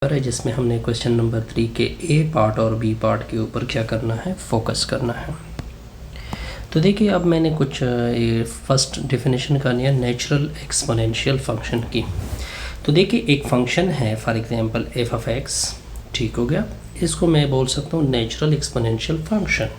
Chapter है जिसमें हमने क्वेश्चन नंबर 3 के ए पार्ट और बी पार्ट के ऊपर क्या करना है, फोकस करना है। तो देखिए अब मैंने कुछ ये फर्स्ट डेफिनेशन करनी है नेचुरल एक्सपोनेंशियल फंक्शन की। तो देखिए एक फंक्शन है for example F of x, ठीक हो गया, इसको मैं बोल सकता हूँ नेचुरल एक्सपोनेंशियल फंक्शन।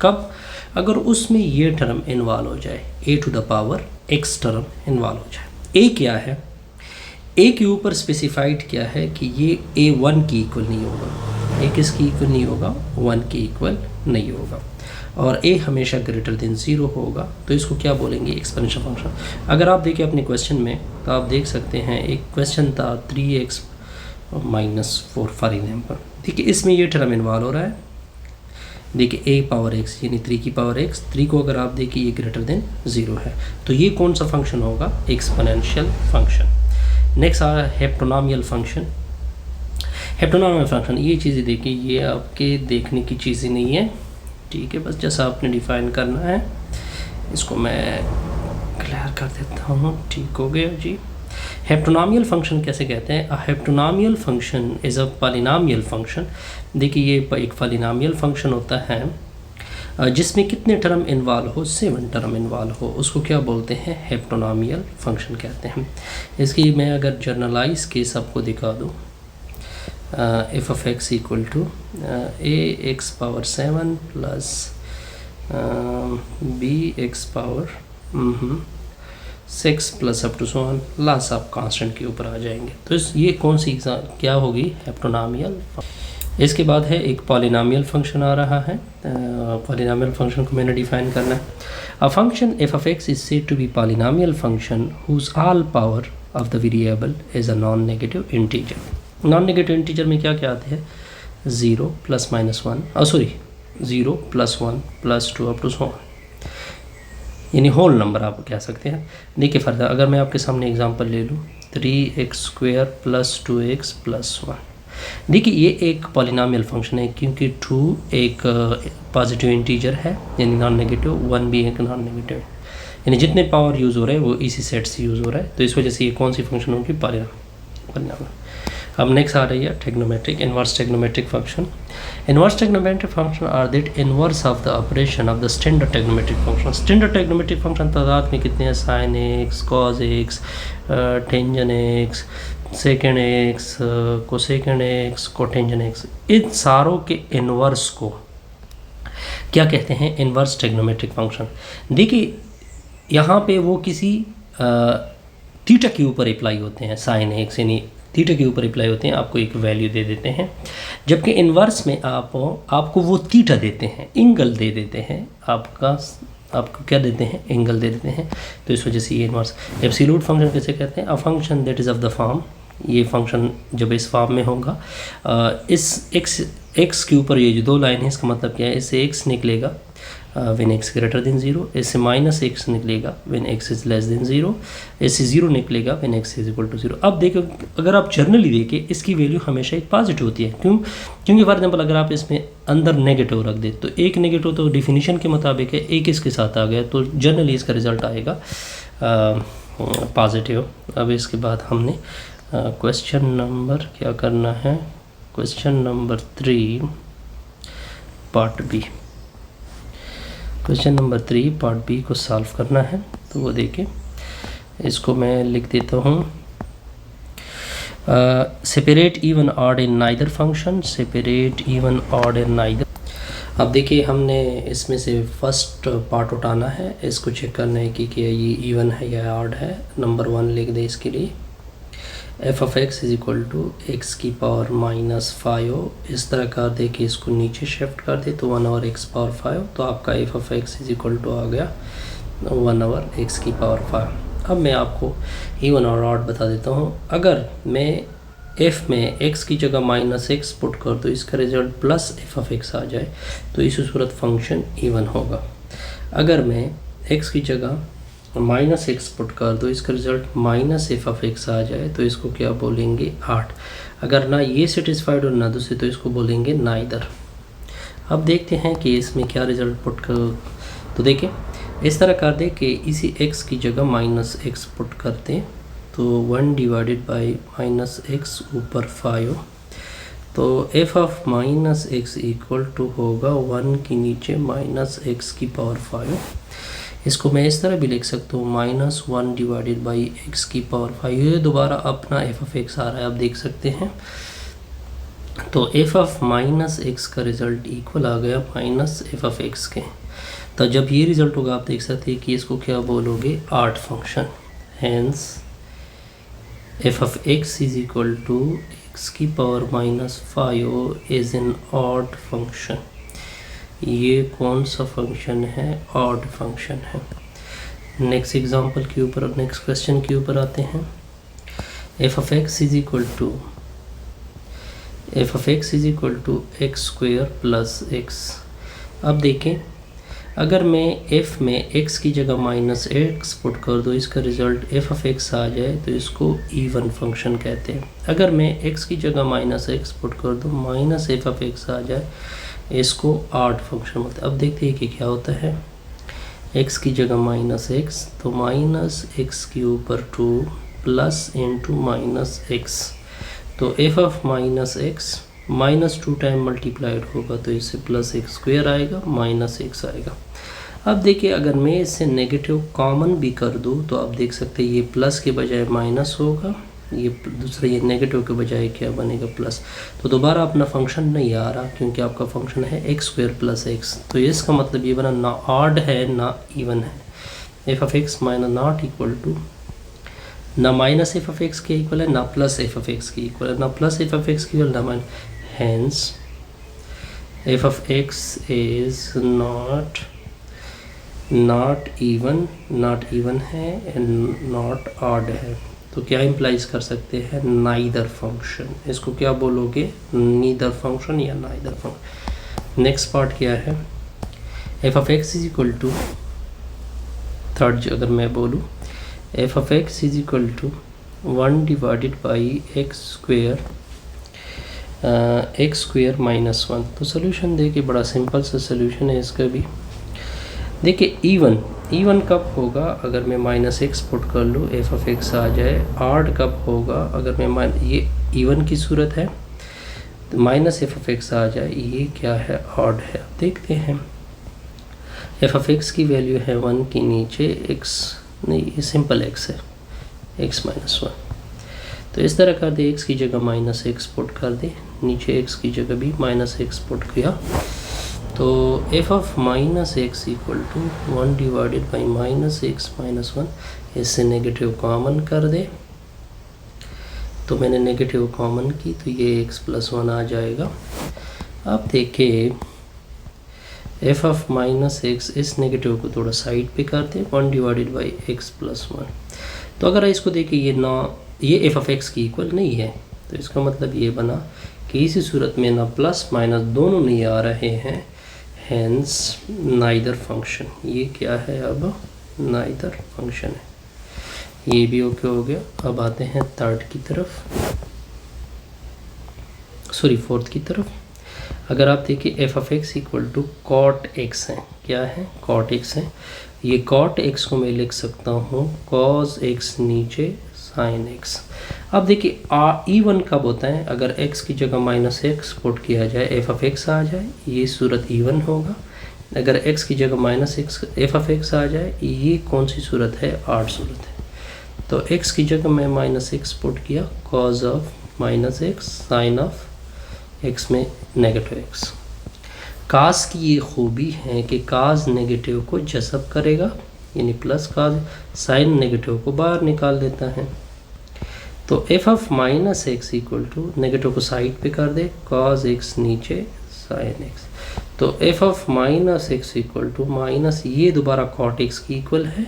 कब? अगर उसमें ये टर्म इन्वॉल्व हो जाए, a to the power x term involve हो जाए। ए क्या है? ए के ऊपर स्पेसिफाइड क्या है कि ये ए 1 की इक्वल नहीं होगा, ए किसकी इक्वल नहीं होगा, 1 की इक्वल नहीं होगा, और ए हमेशा ग्रेटर देन 0 होगा। तो इसको क्या बोलेंगे, एक्सपोनेंशियल फंक्शन। अगर आप देखिए अपने क्वेश्चन में तो आप देख सकते हैं एक क्वेश्चन था 3x - 4 फॉर एग्जाम्पल। देखिए इसमें ये टर्म इन्वॉल्व हो रहा है, देखिए ए पावर एक्स यानी 3 की पावर एक्स, 3 को अगर आप देखिए ये ग्रेटर देन 0 है, तो ये कौन सा फंक्शन होगा, एक्सपोनेंशियल फंक्शन। नेक्स्ट आ रहा है हेप्टोनॉमियल फंक्शन। हेप्टोनॉमियल फंक्शन ये चीज़ें देखिए ये आपके देखने की चीज़ें नहीं है, ठीक है, बस जैसा आपने डिफाइन करना है। इसको मैं क्लियर कर देता हूँ, ठीक हो गया जी। हेप्टोनॉमियल फंक्शन कैसे कहते हैं? A heptonomial function is a polynomial function. देखिए ये एक पॉलिनॉमियल फंक्शन होता है जिसमें कितने टर्म इन्वॉल्व हो, 7 टर्म इन्वॉल्व हो, उसको क्या बोलते हैं, हेप्टोनॉमियल फंक्शन कहते हैं। इसकी मैं अगर जर्नलाइज केस आपको दिखा दूँ, f of x equal to a x power 7 plus b x power 6 plus up to so on, last आप कांस्टेंट के ऊपर आ जाएंगे। तो ये कौन सी क्या होगी, हेप्टोनॉमियल। इसके बाद है एक पॉलिनॉमियल फंक्शन आ रहा है। पॉलिनॉमियल फंक्शन को मैंने डिफाइन करना है। A function f of x is said to be polynomial function whose all power of the variable is a non negative integer. Non negative integer में क्या क्या आते हैं, 0 ± 1 0 + 1 + 2 अप टू सो ऑन, यानी होल नंबर आप कह सकते हैं। देखिए फर्दर अगर मैं आपके सामने एग्जांपल ले लूँ 3x² + 2x + 1। देखिए ये एक पॉलिनॉमियल फंक्शन है क्योंकि 2 एक पॉजिटिव इंटीजर है यानी नॉन नेगेटिव, 1 भी एक नॉन नेगेटिव, यानी जितने पावर यूज़ हो रहे हैं वो इसी सेट से यूज़ हो रहा है। तो इस वजह से ये कौन सी फंक्शन होगी, पॉलिनॉमियल। अब नेक्स्ट आ रही है trigonometric, inverse trigonometric function. Inverse trigonometric function are that inverse of the operation of the standard trigonometric function. Standard trigonometric function तादाद में कितने हैं, sin x, cos x, tangent x, secant x, cosecant x, cotangent x, इन सारों के inverse को क्या कहते हैं, इनवर्स ट्रिग्नोमेट्रिक फंक्शन। देखिए यहाँ पे वो किसी थीटा के ऊपर अप्लाई होते हैं, sin x यानी थीटा के ऊपर अप्लाई होते हैं, आपको एक वैल्यू दे देते हैं, जबकि इनवर्स में आपको वो थीटा देते हैं, एंगल दे देते हैं, आपको क्या देते हैं, एंगल दे देते हैं। तो इस वजह से ये इनवर्स। एब्सोल्यूट फंक्शन कैसे कहते हैं, a function that is of the form, ये फंक्शन जब इस फॉर्म में होगा, इस x के ऊपर ये जो 2 लाइन है इसका मतलब क्या है, इससे x निकलेगा व्हेन x ग्रेटर देन 0, इससे -x निकलेगा when x is less than 0, इससे 0 निकलेगा when x is equal to 0। अब देखो अगर आप जर्नली देखें इसकी वैल्यू हमेशा एक पॉजिटिव होती है, क्योंकि फॉर एग्जांपल अगर आप इसमें अंदर नेगेटिव रख दे तो एक नेगेटिव तो डिफिनीशन के मुताबिक है, एक इसके साथ आ गया तो जनरली इसका रिजल्ट आएगा पॉजिटिव। अब इसके बाद हमने क्वेश्चन नंबर क्या करना है, question number 3 part b, question number 3 part b को सॉल्व करना है। तो वो देखिए इसको मैं लिख देता हूँ, separate even odd and neither function, separate even odd and neither. अब देखिए हमने इसमें से फर्स्ट पार्ट उठाना है, इसको चेक करना है कि क्या ये इवन है या ऑड है। नंबर 1 लिख दे इसके लिए, f of x is equal to x की पावर -5, इस तरह कर दे कि इसको नीचे शिफ्ट कर दे तो 1/x⁵, तो आपका f of x is equal to आ गया 1/x⁵। अब मैं आपको इवन और ऑड बता देता हूँ। अगर मैं एफ में x की जगह -x पुट कर दो, इसका result plus f of x आ जाए तो इस सूरत फंक्शन इवन होगा। अगर मैं x की जगह -x पुट कर दो, इसका रिजल्ट -f ऑफ x आ जाए तो इसको क्या बोलेंगे, 8। अगर ना ये सेटिस्फाइड और ना दूसरी तो इसको बोलेंगे नाइदर। अब देखते हैं कि इसमें क्या रिजल्ट पुट कर, तो देखिए इस तरह कर दे कि इसी x की जगह -x पुट करते तो 1 / -x ऊपर 5 तो f of minus x equal to होगा 1 के नीचे माइनस एक्स की पावर 5। इसको मैं इस तरह भी लिख सकता हूँ -1 डिवाइडेड बाई एक्स की पावर 5। ये दोबारा अपना एफ ऑफ एक्स आ रहा है, आप देख सकते हैं। तो एफ ऑफ माइनस एक्स का रिज़ल्ट इक्वल आ गया माइनस एफ ऑफ एक्स के। तो जब ये रिज़ल्ट होगा आप देख सकते हैं कि इसको क्या बोलोगे, odd function. Hence f of x is equal to x की power -5 is an odd function. ये कौन सा फंक्शन है, ऑड फंक्शन है। नेक्स्ट एग्जांपल के ऊपर, नेक्स्ट क्वेश्चन के ऊपर आते हैं। F of x is equal to x square plus x. अब देखें, अगर मैं f में x की जगह -x पुट कर दूँ, इसका रिज़ल्ट f ऑफ x आ जाए तो इसको इवन फंक्शन कहते हैं। अगर मैं x की जगह -x पुट कर दूँ, -f ऑफ x आ जाए, इसको ऑड फंक्शन होता है। अब देखते हैं कि क्या होता है। x की जगह -x, तो -x के ऊपर 2 प्लस इंटू -x, तो f of -x -2 time multiplied होगा तो इससे प्लस एक्स स्क्वेयर आएगा, -x आएगा। अब देखिए, अगर मैं इससे नेगेटिव कॉमन भी कर दूँ तो आप देख सकते हैं ये प्लस के बजाय माइनस होगा, ये दूसरा ये नेगेटिव के बजाय क्या बनेगा, प्लस। तो दोबारा अपना फंक्शन नहीं आ रहा क्योंकि आपका फंक्शन है एक्स स्क्वेयर प्लस एक्स। तो इसका मतलब ये बना ना ऑड है ना इवन है। F of x minus not equal to ना माइनस एफ ऑफ एक्स के इक्वल है, ना प्लस एफ ऑफ एक्स के इक्वल है, ना प्लस एफ ऑफ एक्स के इक्वल ना minus. Hence f of x is not even है एंड नॉट ऑड है। तो क्या इम्प्लाइज कर सकते हैं, नाइदर फंक्शन। इसको क्या बोलोगे, नीदर फंक्शन या नाइदर फंक्शन। नेक्स्ट पार्ट क्या है, f of x is equal to, third अगर मैं बोलूँ, f of x is equal to 1 divided by x square -1। तो सोल्यूशन देखिए, बड़ा सिंपल सा सोल्यूशन है इसका भी। देखिए इवन कब होगा, अगर मैं -x पुट कर लूँ एफ ऑफ एक्स आ जाए। ऑड कब होगा, अगर मैं ये इवन की सूरत है तो माइनस एफ ऑफ एक्स आ जाए, ये क्या है, ऑड है। अब देखते हैं, एफ ऑफ एक्स की वैल्यू है 1 के नीचे x, नहीं ये सिंपल x है, x -1। तो इस तरह कर दे, x की जगह -x पुट कर दे, नीचे x की जगह भी -x पुट किया, तो f of -x equal to 1 divided by -x -1। इससे नेगेटिव कॉमन कर दे, तो मैंने नेगेटिव कॉमन की तो ये x + 1 आ जाएगा। अब देखिए, एफ ऑफ -x, इस नेगेटिव को थोड़ा साइड पे करते हैं, 1 डिवाइडेड बाई x + 1। तो अगर इसको देखिए, ये एफ ऑफ एक्स की इक्वल नहीं है, तो इसका मतलब ये बना कि इसी सूरत में ना प्लस माइनस दोनों नहीं आ रहे हैं, हैंस नाइदर फंक्शन। ये क्या है, अब नाइदर फंक्शन है। ये भी ओके हो गया। अब आते हैं थर्ड की तरफ, सॉरी फोर्थ की तरफ। अगर आप देखिए, f of x equal to cot x है, क्या है, कॉट एक्स है। ये कॉट एक्स को मैं लिख सकता हूँ कॉस एक्स नीचे साइन एक्स। अब देखिए, इवन कब होता है, अगर x की जगह -x पुट किया जाए, एफ ऑफ एक्स आ जाए, ये सूरत इवन होगा। अगर x की जगह -x एफ ऑफ एक्स आ जाए, ये कौन सी सूरत है, ऑड सूरत है। तो x की जगह मैं -x पुट किया, cos of -x sine of x में नेगेटिव x। कास की ये खूबी है कि कास नेगेटिव को जज़ब करेगा, यानी प्लस कास, साइन नेगेटिव को बाहर निकाल देता है। तो f of -x equal to, negative को साइड पे कर दे, cos x नीचे sin x। तो f of -x equal to minus, ये दोबारा cot x की इक्वल है।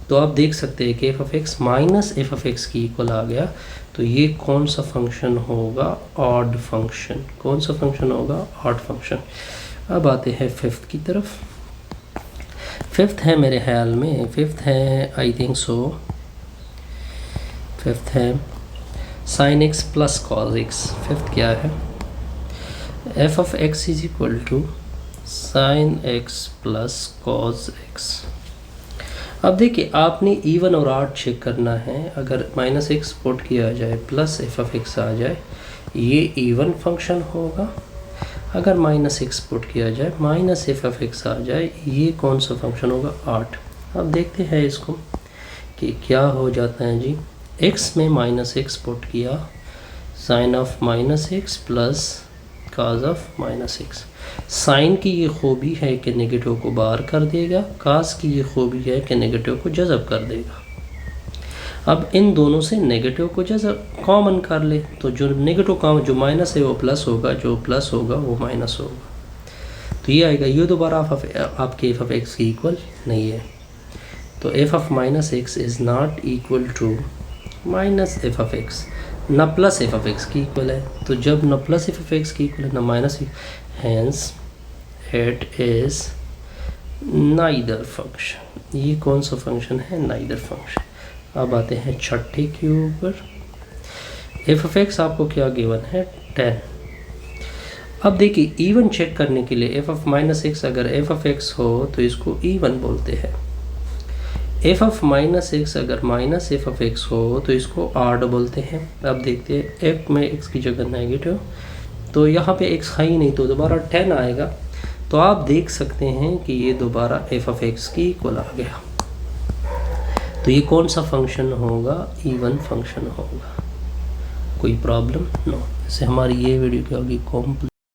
तो आप देख सकते हैं कि F of x minus f of x की इक्वल आ गया। तो ये कौन सा फंक्शन होगा, ऑड फंक्शन। कौन सा फंक्शन होगा, ऑड फंक्शन। अब आते हैं फिफ्थ की तरफ। फिफ्थ है मेरे ख्याल में, फिफ्थ है आई थिंक सो, फिफ्थ है sine x plus cos x. Fifth क्या है, f of x is equal to sine x plus cos x. अब देखिए, आपने इवन और ऑड चेक करना है। अगर -x पुट किया जाए प्लस एफ ऑफ एक्स आ जाए, ये इवन फंक्शन होगा। अगर -x पुट किया जाए, माइनस एफ ऑफ एक्स आ जाए, ये कौन सा फंक्शन होगा? 8। अब देखते हैं इसको कि क्या हो जाता है जी। x में -x पुट किया, sine of -x plus cos of -x। साइन की ये खूबी है कि नेगेटिव को बाहर कर देगा, काज की ये खूबी है कि नेगेटिव को जज़ब कर देगा। अब इन दोनों से नेगेटिव को जज़ब कॉमन कर ले, तो जो नेगेटिव कॉमन, जो माइनस है वो प्लस होगा, जो प्लस होगा वो माइनस होगा, तो ये आएगा। ये दोबारा आपके एफ ऑफ एक्स की इक्वल नहीं है, तो f of -x is not equal to minus f of x, ना प्लस एफ ऑफ एक्स की इक्वल है। तो जब ना प्लस एफ ऑफ एक्स की इक्वल है ना minus, hence it is neither function. ये कौन सा फंक्शन है? Neither function. अब आते हैं छठे के ऊपर। एफ ऑफ एक्स आपको क्या गिवन है? 10। अब देखिए इवन चेक करने के लिए एफ ऑफ -x, अगर एफ ऑफ एक्स हो तो इसको इवन बोलते हैं। एफ ऑफ -x अगर माइनस एफ ऑफ एक्स हो तो इसको ऑड बोलते हैं। अब देखते हैं, एफ में x की जगह नेगेटिव, तो यहाँ पे x है ही नहीं, तो दोबारा 10 आएगा। तो आप देख सकते हैं कि ये दोबारा एफ ऑफ एक्स की इक्वल आ गया। तो ये कौन सा फंक्शन होगा? इवन फंक्शन होगा। कोई प्रॉब्लम? नो। इससे हमारी ये वीडियो क्या होगी? कॉम्प्लीट।